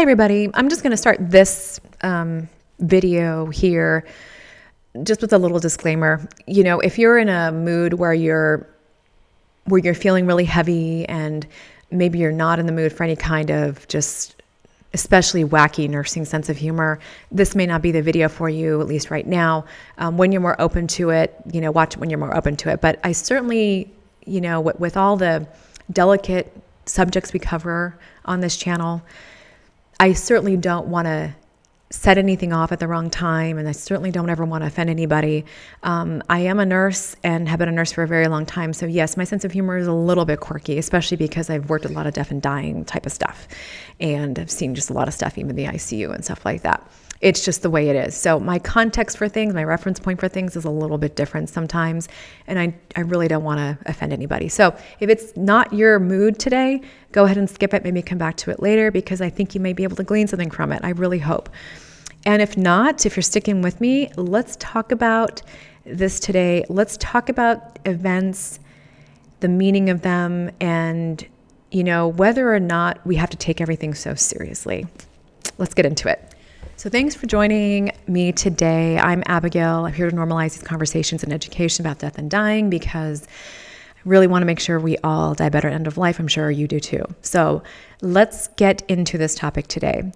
Hey everybody, I'm just going to start this video here just with a little disclaimer. You know, if you're in a mood where you're feeling really heavy and maybe you're not in the mood for any kind of just especially wacky nursing sense of humor, this may not be the video for you, at least right now. When you're more open to it, watch it when you're more open to it. But I certainly, with all the delicate subjects we cover on this channel, I certainly don't want to set anything off at the wrong time, and I certainly don't ever want to offend anybody. I am a nurse and have been a nurse for a very long time, so yes, my sense of humor is a little bit quirky, especially because I've worked with a lot of death and dying type of stuff, and I've seen just a lot of stuff, even the ICU and stuff like that. It's just the way it is. So my context for things, my reference point for things is a little bit different sometimes, and I really don't want to offend anybody. So if it's not your mood today, go ahead and skip it, maybe come back to it later, because I think you may be able to glean something from it. I really hope. And if not, if you're sticking with me, let's talk about this today. Let's talk about events, the meaning of them, and whether or not we have to take everything so seriously. Let's get into it. So thanks for joining me today. I'm Abigail. I'm here to normalize these conversations and education about death and dying because I really want to make sure we all die better at the end of life. I'm sure you do too. So let's get into this topic today.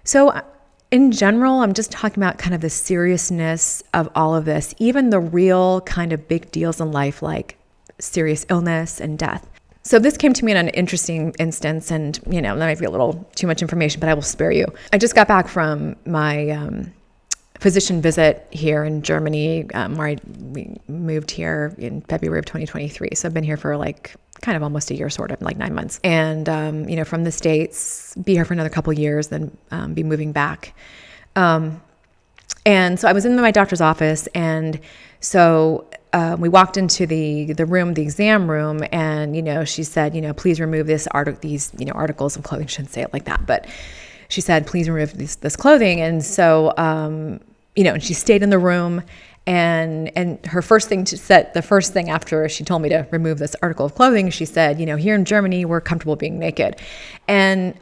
So in general, I'm just talking about kind of the seriousness of all of this, even the real kind of big deals in life like serious illness and death. So this came to me in an interesting instance, and that might be a little too much information, but I will spare you. I just got back from my physician visit here in Germany, where we moved here in February of 2023. So I've been here for kind of almost a year, sort of like 9 months. And, from the States, be here for another couple of years, then be moving back. And so I was in my doctor's office, and so we walked into the room, the exam room, and, she said, please remove these articles of clothing. Shouldn't say it like that, but she said, please remove this clothing. And so, and she stayed in the room, and her first thing the first thing after she told me to remove this article of clothing, she said, here in Germany, we're comfortable being naked. And,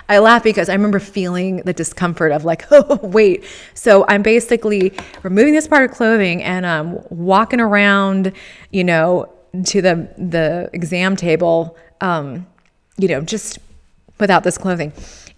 I laugh because I remember feeling the discomfort of oh, wait. So I'm basically removing this part of clothing and I'm walking around, to the exam table, just without this clothing.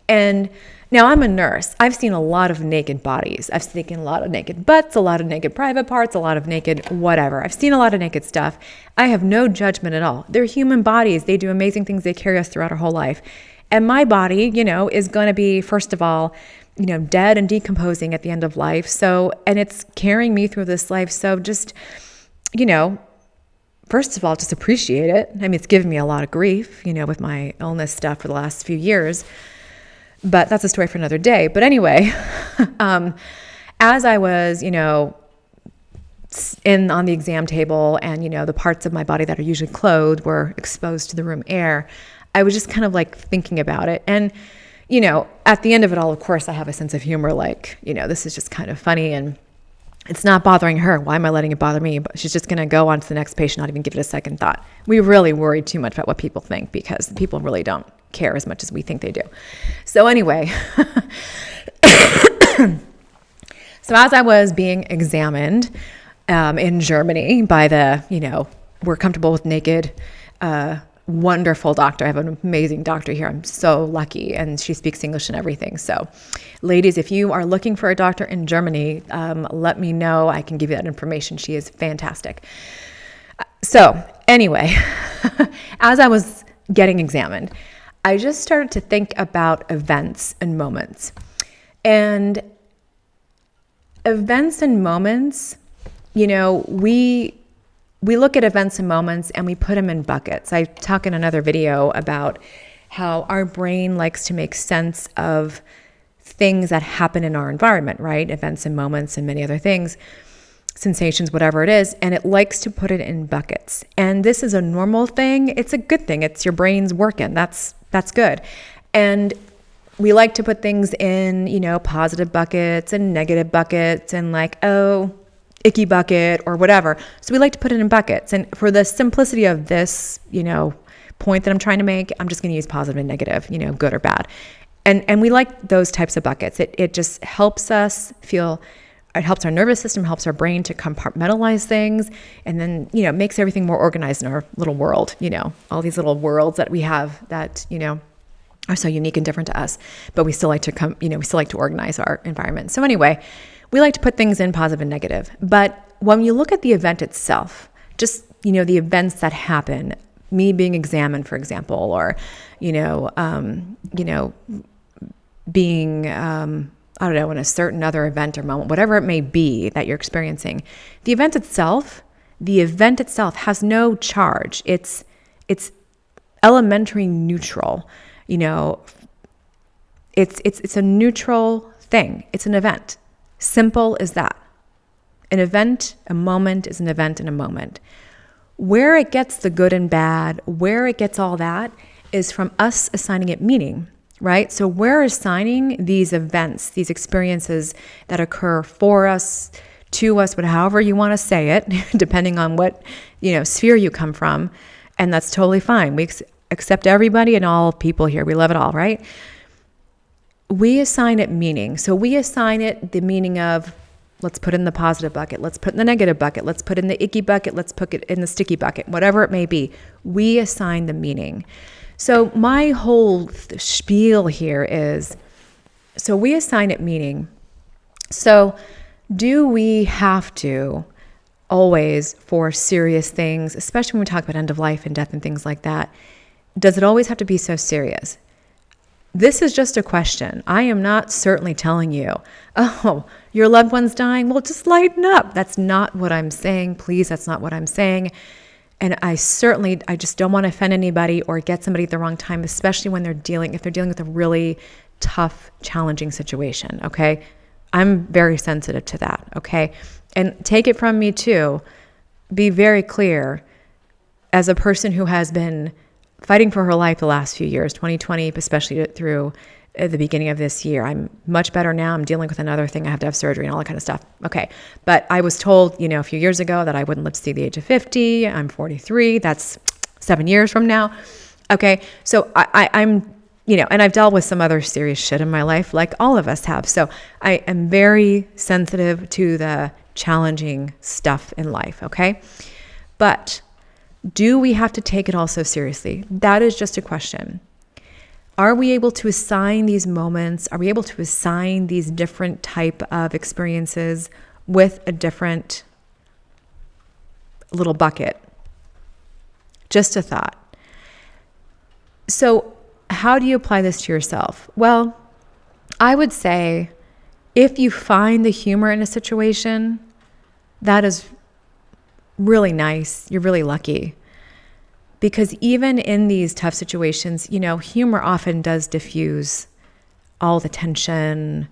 And now I'm a nurse. I've seen a lot of naked bodies. I've seen a lot of naked butts, a lot of naked private parts, a lot of naked whatever. I've seen a lot of naked stuff. I have no judgment at all. They're human bodies. They do amazing things. They carry us throughout our whole life. And my body, is going to be, first of all, dead and decomposing at the end of life. So, and it's carrying me through this life. So just, first of all, just appreciate it. I mean, it's given me a lot of grief, with my illness stuff for the last few years. But that's a story for another day. But anyway, as I was, on the exam table and, the parts of my body that are usually clothed were exposed to the room air, I was just kind of thinking about it. And, at the end of it all, of course, I have a sense of humor, this is just kind of funny and it's not bothering her. Why am I letting it bother me? But she's just going to go on to the next patient, not even give it a second thought. We really worry too much about what people think because people really don't care as much as we think they do. So anyway, so as I was being examined in Germany by the, we're comfortable with naked, wonderful doctor. I have an amazing doctor here. I'm so lucky, and she speaks English and everything. So ladies, if you are looking for a doctor in Germany, let me know. I can give you that information. She is fantastic. So anyway, as I was getting examined, I just started to think about events and moments. And events and moments, we look at events and moments and we put them in buckets. I talk in another video about how our brain likes to make sense of things that happen in our environment, right? Events and moments and many other things, sensations, whatever it is, and it likes to put it in buckets. And this is a normal thing. It's a good thing. It's your brain's working. That's good. And we like to put things in, positive buckets and negative buckets and icky bucket or whatever. So we like to put it in buckets. And for the simplicity of this, point that I'm trying to make, I'm just going to use positive and negative, good or bad. And we like those types of buckets. It just helps us feel, it helps our nervous system, helps our brain to compartmentalize things, and then, makes everything more organized in our little world, all these little worlds that we have that, are so unique and different to us, but we still like to we still like to organize our environment. So anyway, we like to put things in positive and negative. But when you look at the event itself, just, the events that happen, me being examined, for example, or, being, I don't know, in a certain other event or moment, whatever it may be that you're experiencing, the event itself has no charge. It's elementary neutral. It's a neutral thing. It's an event. Simple as that. An event, a moment is an event and a moment. Where it gets the good and bad, where it gets all that is from us assigning it meaning, right? So we're assigning these events, these experiences that occur for us, to us, however you want to say it, depending on what, sphere you come from. And that's totally fine. We accept everybody and all people here. We love it all, right? We assign it meaning. So we assign it the meaning of, let's put it in the positive bucket. Let's put it in the negative bucket. Let's put it in the icky bucket. Let's put it in the sticky bucket, whatever it may be. We assign the meaning. So my whole spiel here is, so we assign it meaning. So do we have to always, for serious things, especially when we talk about end of life and death and things like that, does it always have to be so serious? This is just a question. I am not certainly telling you, oh, your loved one's dying. Well, just lighten up. That's not what I'm saying. Please, that's not what I'm saying. And I just don't want to offend anybody or get somebody at the wrong time, especially when if they're dealing with a really tough, challenging situation, okay? I'm very sensitive to that, okay? And take it from me too, be very clear, as a person who has been fighting for her life the last few years, 2020, especially through the beginning of this year. I'm much better now. I'm dealing with another thing. I have to have surgery and all that kind of stuff. Okay. But I was told, a few years ago that I wouldn't live to see the age of 50. I'm 43. That's 7 years from now. Okay. So I'm, and I've dealt with some other serious shit in my life, like all of us have. So I am very sensitive to the challenging stuff in life. Okay. But do we have to take it all so seriously? That is just a question. Are we able to assign these moments? Are we able to assign these different type of experiences with a different little bucket? Just a thought. So how do you apply this to yourself? Well, I would say if you find the humor in a situation, that is really nice. You're really lucky. Because even in these tough situations, humor often does diffuse all the tension,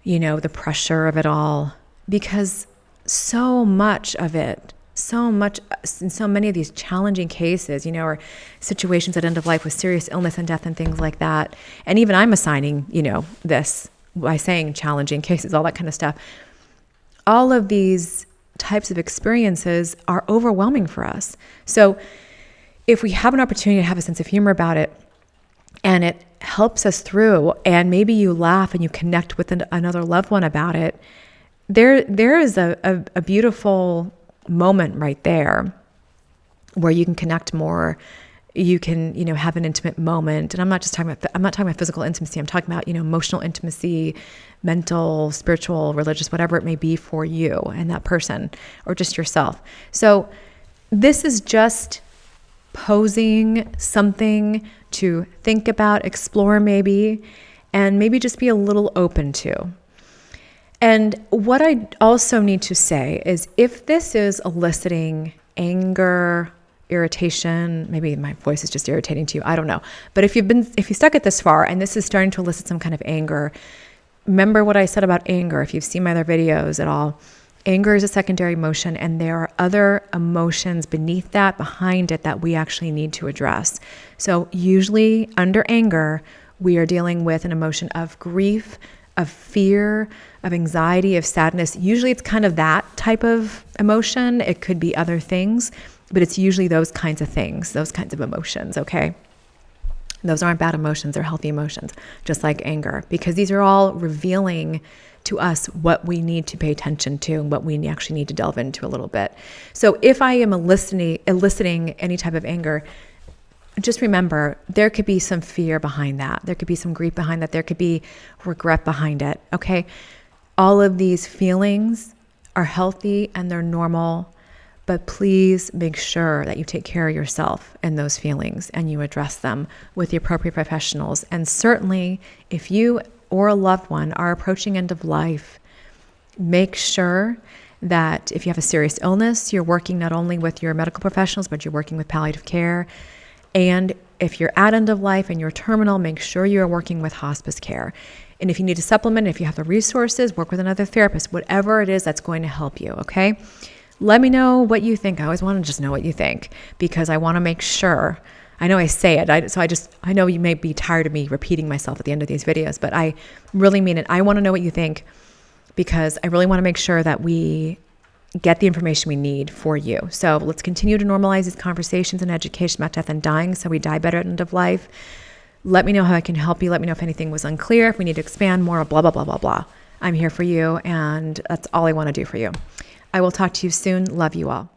the pressure of it all. Because so much of it, in so many of these challenging cases, or situations at end of life with serious illness and death and things like that. And even I'm assigning, this by saying challenging cases, all that kind of stuff. All of these types of experiences are overwhelming for us. So if we have an opportunity to have a sense of humor about it and it helps us through, and maybe you laugh and you connect with another loved one about it, there is a beautiful moment right there where you can connect more. You can, have an intimate moment. And I'm not talking about physical intimacy. I'm talking about, emotional intimacy, mental, spiritual, religious, whatever it may be for you and that person or just yourself. So this is just posing something to think about, explore maybe, and maybe just be a little open to. And what I also need to say is if this is eliciting anger, irritation, maybe my voice is just irritating to you, I don't know. But if you stuck it this far and this is starting to elicit some kind of anger, remember what I said about anger. If you've seen my other videos at all, anger is a secondary emotion, and there are other emotions beneath that, behind it, that we actually need to address. So usually under anger, we are dealing with an emotion of grief, of fear, of anxiety, of sadness. Usually it's kind of that type of emotion. It could be other things, but it's usually those kinds of things, those kinds of emotions, okay? Those aren't bad emotions, they're healthy emotions, just like anger, because these are all revealing to us what we need to pay attention to and what we actually need to delve into a little bit. So if I am eliciting any type of anger, just remember, there could be some fear behind that. There could be some grief behind that. There could be regret behind it, okay? All of these feelings are healthy and they're normal, but please make sure that you take care of yourself and those feelings and you address them with the appropriate professionals. And certainly, if you or a loved one are approaching end of life, make sure that if you have a serious illness, you're working not only with your medical professionals, but you're working with palliative care. And if you're at end of life and you're terminal, make sure you're working with hospice care. And if you need to supplement, if you have the resources, work with another therapist, whatever it is that's going to help you, okay? Let me know what you think. I always want to just know what you think because I want to make sure. I know I say it, I know you may be tired of me repeating myself at the end of these videos, but I really mean it. I want to know what you think because I really want to make sure that we get the information we need for you. So let's continue to normalize these conversations and education about death and dying so we die better at the end of life. Let me know how I can help you. Let me know if anything was unclear, if we need to expand more, blah, blah, blah, blah, blah. I'm here for you, and that's all I want to do for you. I will talk to you soon. Love you all.